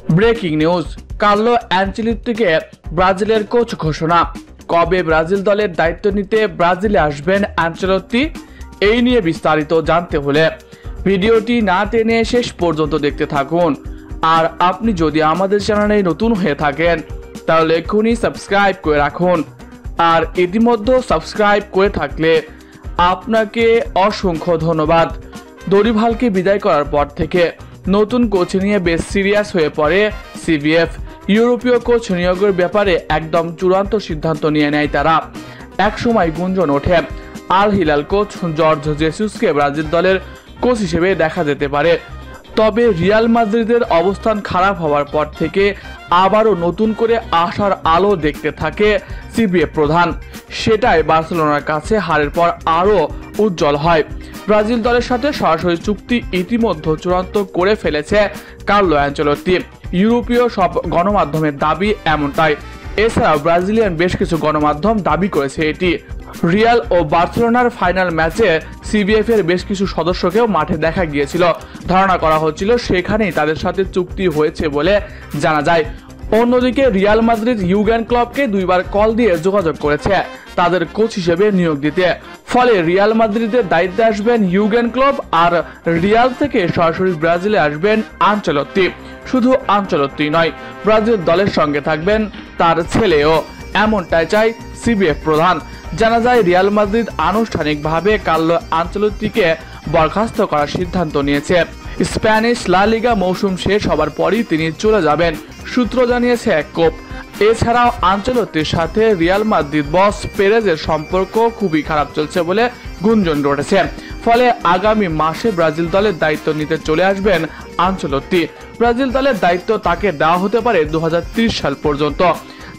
Breaking news, Carlo অ্যানচেলত্তিকে ব্রাজিলের coach ঘোষণা। কবে ব্রাজিল দলের দায়িত্ব নিতে ব্রাজিলে আসবেন অ্যানচেলত্তি, এই নিয়ে বিস্তারিত জানতে হলে ভিডিওটি না টেনে শেষ পর্যন্ত দেখতে থাকুন। আর আপনি যদি আমাদের চ্যানেলে নতুন হয়ে থাকেন তাহলে এক্ষুনি সাবস্ক্রাইব করে রাখুন। আর ইতিমধ্যে সাবস্ক্রাইব করে থাকলে আপনাকে অসংখ্য ধন্যবাদ। দরিভালকে বিদায় করার পর থেকে নতুন কোচ নিয়ে বেশ সিরিয়াস হয়ে পড়ে সিবিএফ। ইউরোপীয় কোচ নিয়োগের ব্যাপারে একদম চূড়ান্ত সিদ্ধান্ত নিয়ে নেয় তারা। একসময় গুঞ্জন ওঠে আল হিলাল কোচ জর্জ জেসুসকে ব্রাজিল দলের কোচ হিসেবে দেখা যেতে পারে। তবে রিয়াল মাদ্রিদের অবস্থান খারাপ হওয়ার পর থেকে আবারও নতুন করে আশার আলো দেখতে থাকে সিবিএফ প্রধান। সেটাই বার্সেলোনার কাছে হারের পর আরও উজ্জ্বল হয়। ব্রাজিল দলের সাথে সরাসরি চুক্তি ইতিমধ্যে চূড়ান্ত করে ফেলেছে কার্লো অ্যানচেলত্তি। ইউরোপীয় সব গণমাধ্যমের দাবি এমনটাই। এছাড়াও ব্রাজিলিয়ান বেশ কিছু গণমাধ্যম দাবি করেছে এটি। রিয়াল ও বার্সেলোনার ফাইনাল ম্যাচে সিবিএফ এর বেশ কিছু সদস্যকেও মাঠে দেখা গিয়েছিল। ধারণা করা হচ্ছিল সেখানেই তাদের সাথে চুক্তি হয়েছে বলে জানা যায়। অন্যদিকে রিয়াল মাদ্রিদ ইউগেন ক্লপকে দুইবার কল দিয়ে যোগাযোগ করেছে তাদের কোচ হিসেবে নিয়োগ দিতে। ফলে রিয়াল মাদ্রিদের দায়িত্বে আসবেন ইউগেন ক্লপ, আর রিয়াল থেকে সরাসরি ব্রাজিলে আসবেন আনচেলত্তি। শুধু আনচেলত্তি নয়, ব্রাজিল দলের সঙ্গে থাকবেন তার ছেলেও, এমনটাই চাই সিবিএফ প্রধান। জানা যায় রিয়াল মাদ্রিদ আনুষ্ঠানিকভাবে কার্লো আনচেলত্তিকে বরখাস্ত করার সিদ্ধান্ত নিয়েছে। স্প্যানিশ লা লিগা মৌসুম শেষ হবার পরই তিনি চলে যাবেন, সূত্র জানিয়েছে কোপ। এছাড়াও আনচেলত্তির সাথে রিয়াল মাদ্রিদ বস পেরেজের সম্পর্ক খুবই খারাপ চলছে বলে গুঞ্জন রটেছে। ফলে আগামী মাসে ব্রাজিল দলের দায়িত্ব নিতে চলে আসবেন আনচেলত্তি। ব্রাজিল দলের দায়িত্ব তাকে দেওয়া হতে পারে 2030 সাল পর্যন্ত।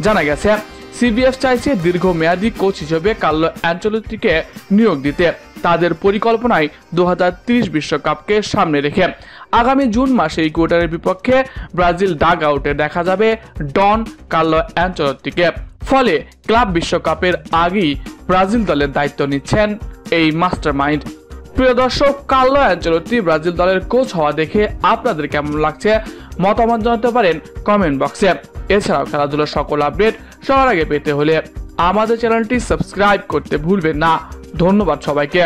জানা গেছে সিবিএফ চাইছে দীর্ঘমেয়াদী কোচ হিসেবে কার্লো অ্যানচেলত্তিকে নিয়োগ দিতে। তাদের পরিকল্পনায় 2030 বিশ্বকাপকে সামনে রেখে আগামী জুন মাসে ইকুয়েডরের বিপক্ষে ব্রাজিল ডাগ আউটে দেখা যাবে ডন কার্লো অ্যানচেলত্তিকে। ফলে ক্লাব বিশ্বকাপের আগেই ব্রাজিল দলের দায়িত্ব নিচ্ছেন এই মাস্টারমাইন্ড। প্রিয় দর্শক, কার্লো অ্যানচেলত্তি ব্রাজিল দলের কোচ হওয়া দেখে আপনাদের কেমন লাগছে মতামত জানাতে পারেন কমেন্ট বক্সে। এছাড়াও খেলাধুলার সকল আপডেট সবার আগে পেতে হলে আমাদের চ্যানেলটি সাবস্ক্রাইব করতে ভুলবেন না। ধন্যবাদ সবাইকে।